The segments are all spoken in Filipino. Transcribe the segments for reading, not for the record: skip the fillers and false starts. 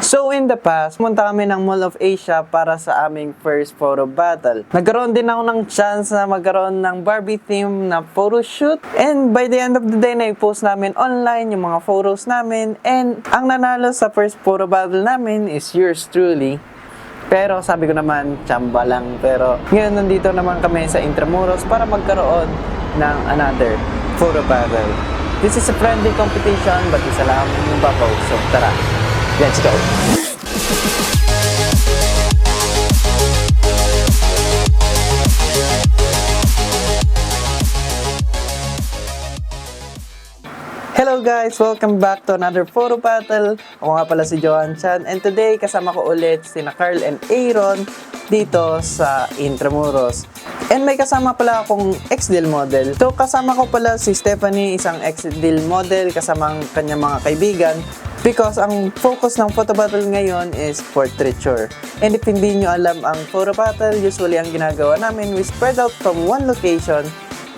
So in the past, pumunta kami ng Mall of Asia para sa aming first photo battle. Nagkaroon din ako ng chance na magkaroon ng Barbie theme na photo shoot. And by the end of the day, na-post namin online yung mga photos namin. And ang nanalo sa first photo battle namin is yours truly. Pero sabi ko naman, tsamba lang. Pero ngayon nandito naman kami sa Intramuros para magkaroon ng another photo battle. This is a friendly competition, but isa lang yung babaw. So tara, let's go! Hello guys! Welcome back to another photo battle. Ako nga pala si Johan Chan and today kasama ko ulit sina Carl and Aaron dito sa Intramuros. And may kasama pala akong ex-deal model. So kasama ko pala si Stephanie, isang ex-deal model kasama ang kanyang mga kaibigan. Because ang focus ng photo battle ngayon is portraiture. And if hindi nyo alam ang photo battle, usually ang ginagawa namin, we spread out from one location,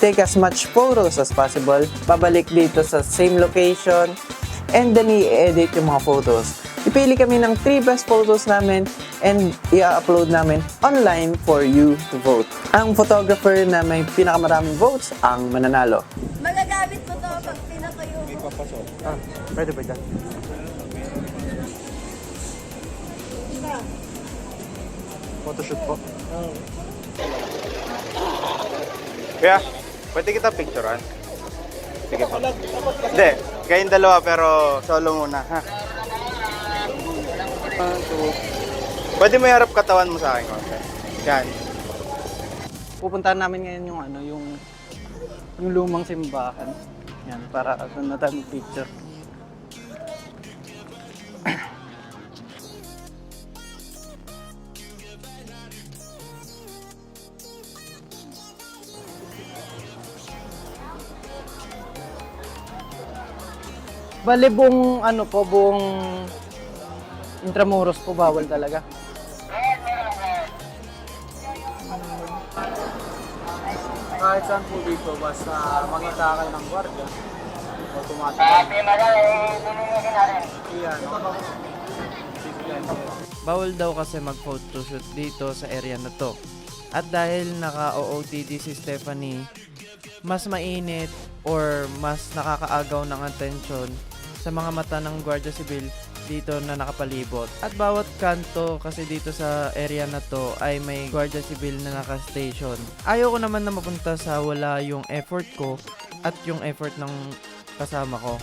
take as much photos as possible, pabalik dito sa same location, and then i-edit yung mga photos. Ipili kami ng 3 best photos namin and i-upload namin online for you to vote. Ang photographer na may pinakamaraming votes ang mananalo. Magagamit mo to pag pinatayo mo. Pwede ba dyan? Photoshoot po. Kuya, pwede kita picturean? Sige po. Hindi, kayong dalawa pero solo muna, ha? Pwede mo iharap katawan mo sa akin, konti. Yan. Pupuntahan namin ngayon yung yung lumang simbahan. Yan, para doon na tayo mag-picture. Bale, buong Intramuros po bawal talaga. Kahit saan po dito, basta makita kayo ng gwardiya, automatic. Bawal daw kasi mag-photoshoot dito sa area na to. At dahil naka-OOTD si Stephanie, mas mainit or mas nakakaagaw ng atensyon sa mga mata ng Guardia Civil dito na nakapalibot. At bawat kanto kasi dito sa area na to ay may Guardia Civil na naka-station. Ayoko naman na mapunta sa wala yung effort ko at yung effort ng kasama ko.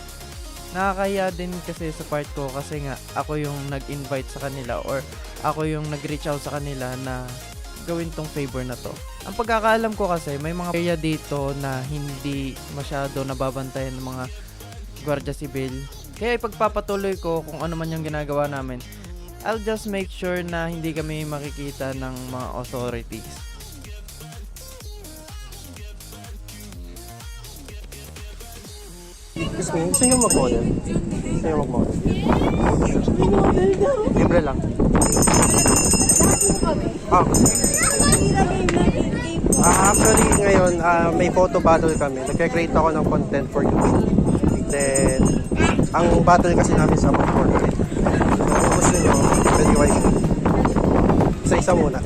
Nakakahiya din kasi sa part ko kasi nga ako yung nag-invite sa kanila or ako yung nag-reach out sa kanila na gawin tong favor na to. Ang pagkakaalam ko kasi may mga area dito na hindi masyado nababantayan ng mga Guardia Civil. Kaya ipagpapatuloy ko kung ano man yung ginagawa namin. I'll just make sure na hindi kami makikita ng mga authorities. Excuse me, gusto nyo mag-model? Gusto nyo mag-model? Libre lang. Actually, ngayon, may photo battle kami. Nagka-create ako ng content for YouTube. Then, ang battle kasi namin sa portrait. So, kung gusto nyo, pwede kayo shoot. Isa-isa muna.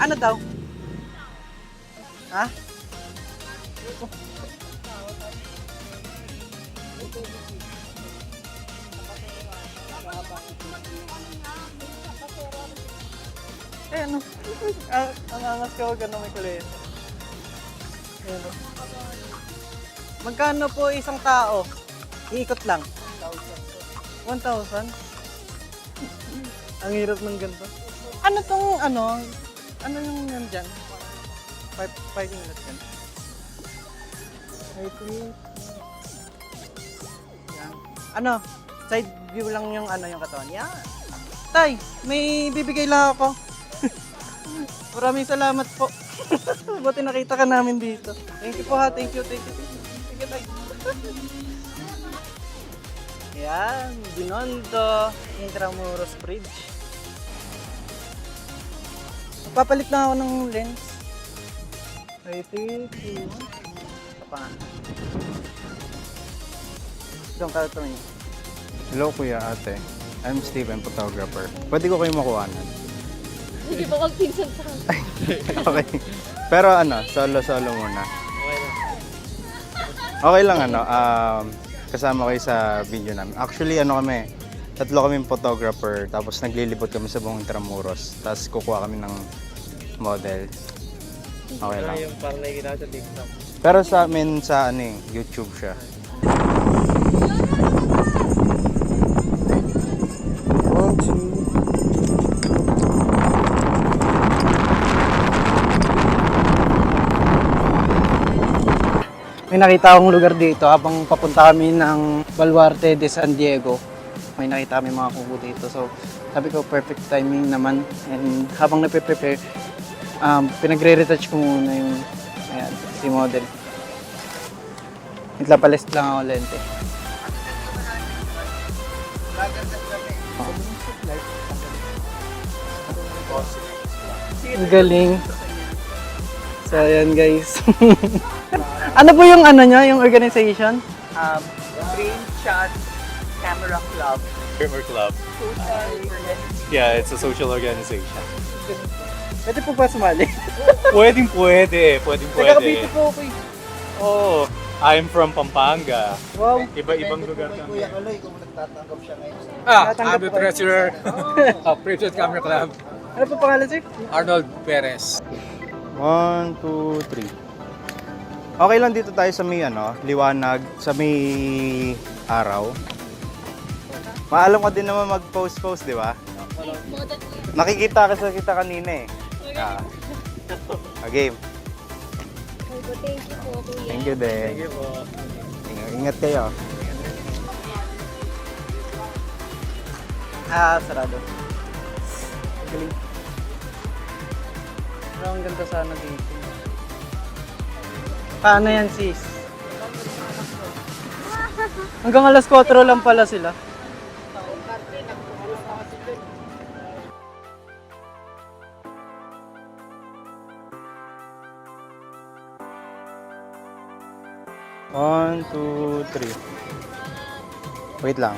Ano daw? Ha? Eh, ano? Ang angas ka, wag ka na may kulit. Ano? Magkano po isang tao? Iikot lang. 1,000? Ang hirap ng ganito. Ano tong, ano yung nandyan? 5 minutes yan. 30. Yan. Ano? Side view lang yung yung katawan. Yan. Tay, may bibigay lang ako. Maraming salamat po. Buti nakita ka namin dito. Thank you po ha. Thank you. Thank you, tay. Yan. Binondo. Intramuros Bridge. Papalit na ako ng lens. I think, pa. Doon ka tumingin. Hello kuya ate. I'm Steven, photographer. Pwede ko kayo makuhanan? Hindi ba kang pinsan sa Okay. Pero solo muna. Okay lang kasama kayo sa video namin. Actually kami, 3 kaming photographer, tapos naglilibot kami sa buong Intramuros. Tapos kukuha kami ng model. Okay lang. Yung parang nakikita sa TikTok. Pero sa amin sa YouTube siya. May nakita akong lugar dito habang papunta kami ng Baluarte de San Diego. May nakita kami mga kubo dito. So, sabi ko perfect timing naman. And habang nagpe-prepare, pinagre-retouch ko muna yung si model. Itlapalist lang ako lente. Ang galing. So, ayan guys. Ano po yung yung organization? Screenshot Camera Club. Camera Club. Yeah, it's a social organization. Pwede po ba sumali? Pwedeng pwede. Taga-Cavite po ako eh. Oh, I'm from Pampanga. Wow. Iba-ibang lugar kami. Natanggap I'm the po. treasurer of Princess Camera Club, Ano po pangalan sir? Arnold Perez. 1, 2, 3. Okay lang dito tayo sa may liwanag, sa may araw. Maalam ka din naman mag-post, di ba? Nakikita kasi kita kanina eh. Game. Thank you po, kuya. Thank you din. Sige po. Ingat kayo. Sarado. Galing. Pero ang ganda sana dito. Paano yan sis? Hanggang alas 4 lang pala sila. One, two, three. Wait lang.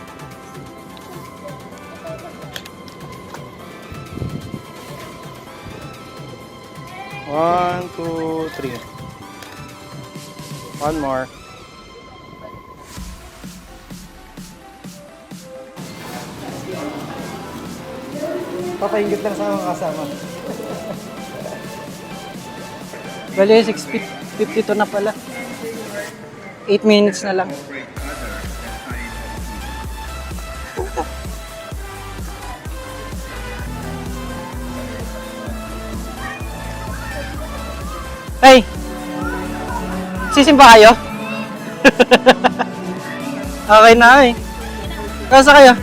One, two, three. One more. Papaingit lang sa mga kasama. Bali, 6:52 na pala. 8 minutes na lang. Hey! Sisimba kayo? Okay na eh. Kasa kayo?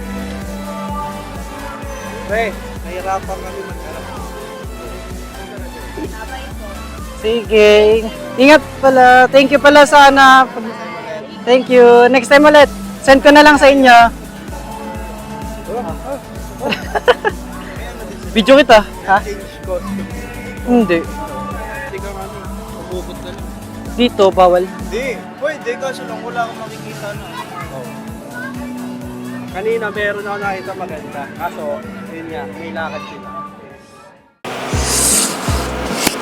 Nahirapan kami mag-arap. Sige. Ingat pala. Thank you pala sana. Thank you. Next time ulit. Send ko na lang sa inyo. Video kita. Ha? Hindi. Dito, bawal. Hindi, pwede kaso lang wala akong makikita na. Kanina meron ako nakita maganda. Kaso, yun nga, may lakad sila.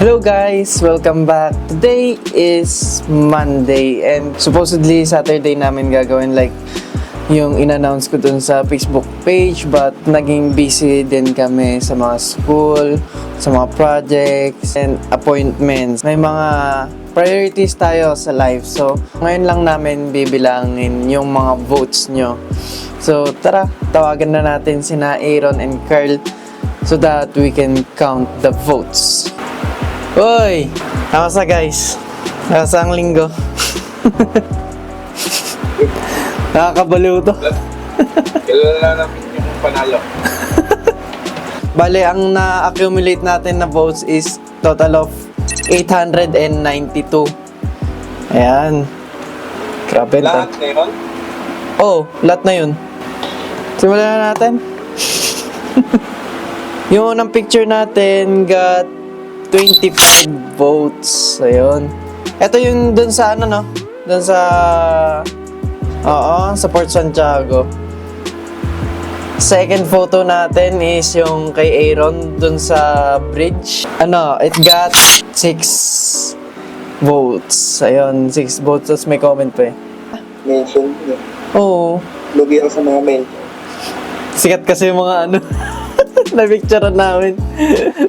Hello guys! Welcome back. Today is Monday and supposedly Saturday namin gagawin like yung in-announce ko dun sa Facebook page but naging busy din kami sa mga school, sa mga projects and appointments. May mga priorities tayo sa life. So, ngayon lang namin bibilangin yung mga votes nyo. So, tara, tawagan na natin sina Aaron and Carl so that we can count the votes. Hoy! Nakasa guys? Nakasa ang linggo? Nakakabaliw to. Kailan na namin yung panalo. Bale, ang na-accumulate natin na votes is total of 892. Ayan. Grabe to. Lahat na yun? Oh, lahat na yun. Simulan na natin. Yung unang picture natin got 25 votes. Ayun. Ito yung dun sa ano, no? Dun sa... Oo, sa Port Santiago. Second photo natin is yung kay Aaron dun sa bridge. Ano, it got 6 votes. Ayun, 6 votes. Tapos may comment pa eh. Mention. Oo. Lugi ako sa mga mention. Sikat kasi yung mga ano. Na-picturean namin.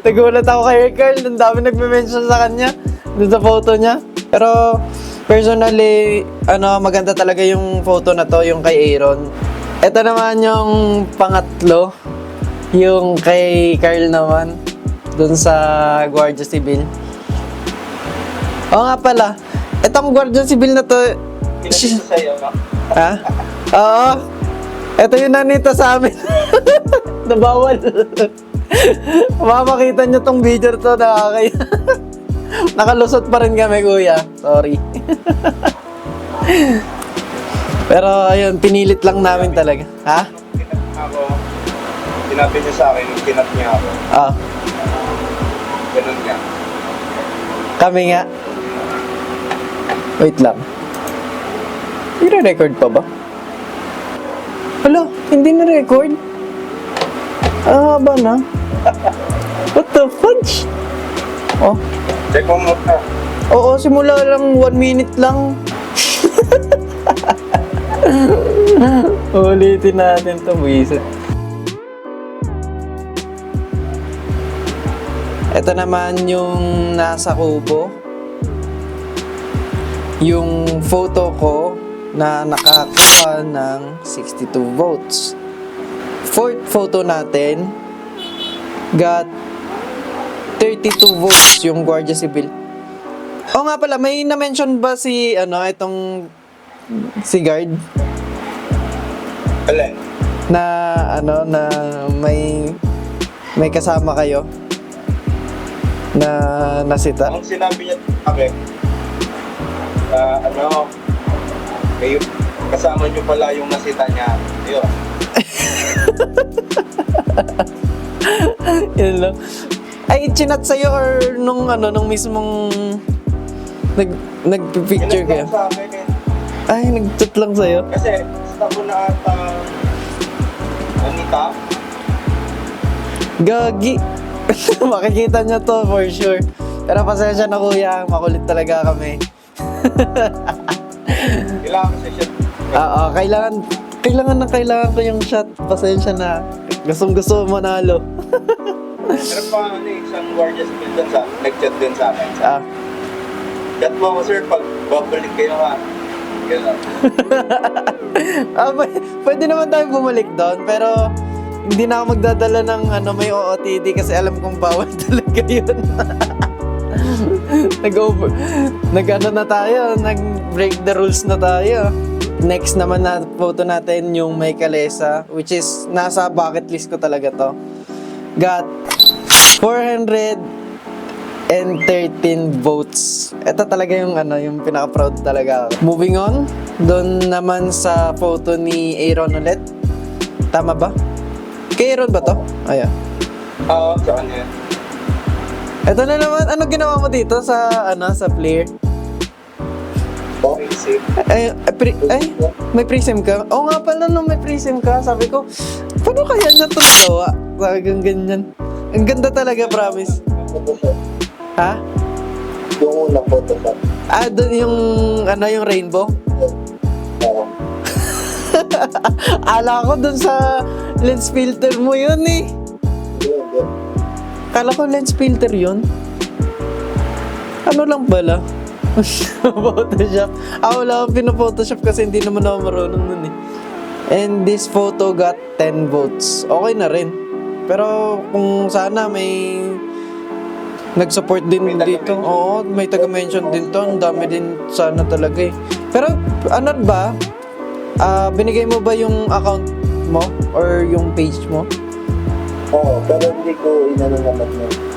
Nagulat ako kay Carl. Ang dami nagme-mention sa kanya. Dun sa photo niya. Pero, personally, maganda talaga yung photo na to, yung kay Aaron. Ito naman yung pangatlo. Yung kay Carl naman. Dun sa Guardia Civil. Oo nga pala. Itong Guardia Civil na to... Pinatito sa'yo, no? Ha? Oo. Ito yung nanita sa amin. Nabawal. Makakita nyo tong video to, nakakaya. Nakalusot pa rin kami, kuya. Sorry. Pero ayun, pinilit lang namin talaga. Ha? Sinabi niya sa akin, nung kinat niya ako. Ah, Ganun nga. kami nga. Wait lang. I-record pa ba? Hala, hindi na-record. Ah, haba na. What the fudge? Oh, Check mo muna. oo, simula lang 1 minute lang. Ulitin natin to, buwisit. Ito naman yung nasa kubo. Yung photo ko na nakakuha ng 62 votes. Fourth photo natin got 32 votes yung Guardia Civil. O nga pala, may na-mention ba si itong si guard Alin? na na may kasama kayo na nasita? Ang sinabi niya sa akin, kayo, kasama niyo pala yung nasita niya. Ayun. Yun lang. Ay, chinat sa'yo or nung mismong nagpipicture kayo? Kinat lang sa akin eh. Ay, nag-chat lang sa'yo? Kasi, sa ko na ata, Anita, Gagi. Makikita nyo to for sure. Pero pasensya na kuya, makulit talaga kami. kailangan kasi siya. Oo, kailangan ko yung shot. Pasensya na. Gusto mo manalo. Pero pa isang guardia civil dun nag-chat din sa akin. Ah, Chat mo ako, sir, pag babalik kayo ha. Gano'n. pwede naman tayo bumalik doon, pero hindi na ako magdadala ng may OOTD kasi alam kong bawal talaga yun. Na tayo, nag-break the rules na tayo. Next naman na photo natin yung may kalesa, which is nasa bucket list ko talaga to. Got 413 votes. Ito talaga yung yung pinaka-proud talaga ako. Moving on, doon naman sa photo ni Aaron ulit. Tama ba? Kay Aaron ba to? Ayan. Oo, sa kanya. Ito na naman, ano ginawa mo dito sa sa player? Basic. Ay, may prism ka? Oo nga pala nung may prism ka, sabi ko, paano kaya niya ito nagawa? Talagang ganyan. Ang ganda talaga, promise. Photoshop. Ha? Yung unang Photoshop. Ah, doon yung, yung rainbow? Oo. Ala ko doon sa lens filter mo yun eh. Yun. Kala ko lens filter yun. Ano lang pala? Photoshop. Wala akong pino-photoshop kasi hindi naman ako marunong nun eh. And this photo got 10 votes. Okay na rin. Pero kung sana may nag-support din May dito. taga-mention. Oo, may taga-mention din to. Ang dami din sana talaga eh. Pero ano ba? Binigay mo ba yung account mo? Or yung page mo? Oo, pero hindi ko inano naman yun.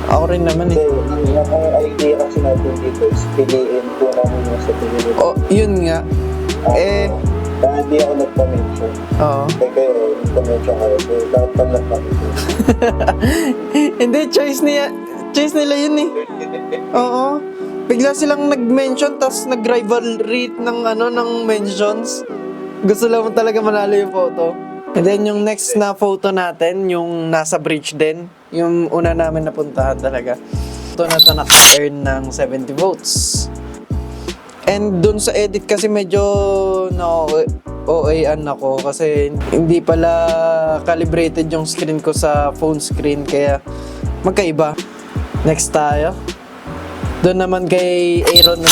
Ako rin naman eh. Kasi ang idea kasi natin dito is piliin kung ano yung sa piliin. Oh, yun nga. Eh, Kaya hindi ako nagpa-mention. oo. Kaya kayo, nagpa-mention kayo. So, dapat pala nagpa-mention. Hindi, Chase nila yun eh. Oo. Bigla silang nag-mention, tapos nag-rivalry ng mentions. Gusto lang mo talaga manalo yung photo. And then yung next na photo natin, yung nasa bridge din. Yung una namin napuntahan talaga. Ito na ito naka-earn ng 70 votes. And dun sa edit kasi medyo OA-an ako kasi hindi pala calibrated yung screen ko sa phone screen kaya magkaiba. Next tayo. Doon naman kay Aaron.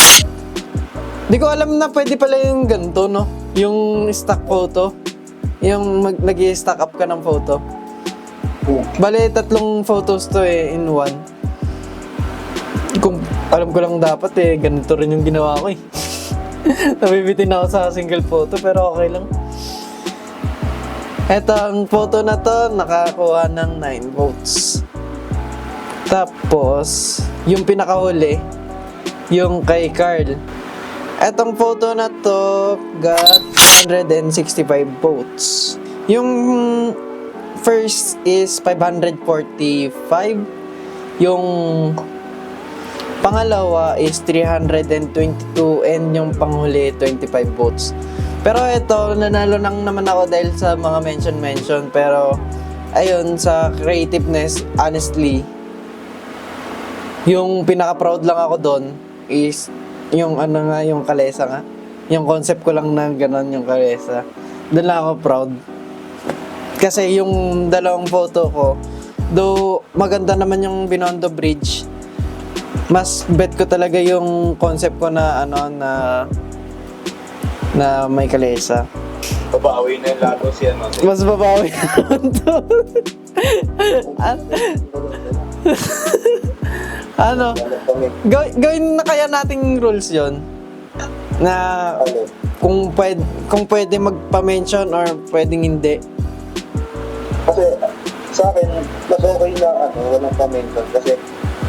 Di ko alam na pwede pala yung ganito, no? Yung stock photo. Yung nag-i-stack up ka ng photo. Bale, 3 photos to in one. Kung alam ko lang dapat ganito rin yung ginawa ko eh. Nabibitin ako sa single photo pero okay lang. Eto, ang photo na to nakakuha ng 9 votes. Tapos, yung pinakahuli, yung kay Carl. Etong photo na to got 165 votes. Yung first is 545. Yung pangalawa is 322 and yung panghuli 25 votes. Pero ito, nanalo lang naman ako dahil sa mga mention. Pero, ayun, sa creativeness, honestly, yung pinaka-proud lang ako doon is yung yung kalesa nga. Yung concept ko lang na gano'n yung kalesa. Doon lang ako proud. Kasi yung dalawang photo ko, though maganda naman yung Binondo Bridge, mas bet ko talaga yung concept ko na na may kalesa. Babawi na yung lalo si ano. Mas babawi naman to. Gawin na kaya nating rules yon na kung pwede magpa-mention or pwedeng hindi. Kasi sa akin, mas okay na walang pa-mention kasi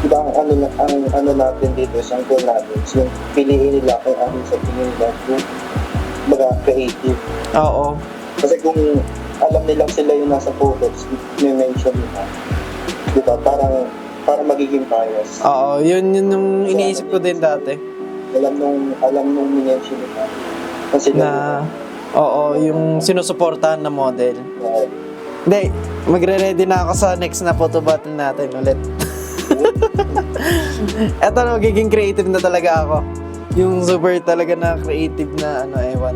diba ang ano natin dito, ang goal natin, yung piliin nila kung ano sa tingin nila yung mga creative. Oo. Kasi kung alam nilang sila yung nasa photos, may mention nila. Diba? Parang magiging bias. Oo, yun yung iniisip ko din dati. Alam nung minention nila. Kasi Na, oo, yung sinusuportahan na model. uh, Hindi, magre-ready na ako sa next na photo battle natin ulit. Eto na, magiging creative na talaga ako. Yung super talaga na creative na ewan.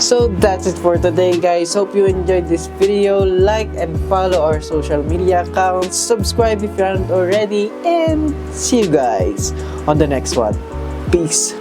So that's it for today, guys. Hope you enjoyed this video. Like and follow our social media accounts. Subscribe if you haven't already. And see you guys on the next one. Peace.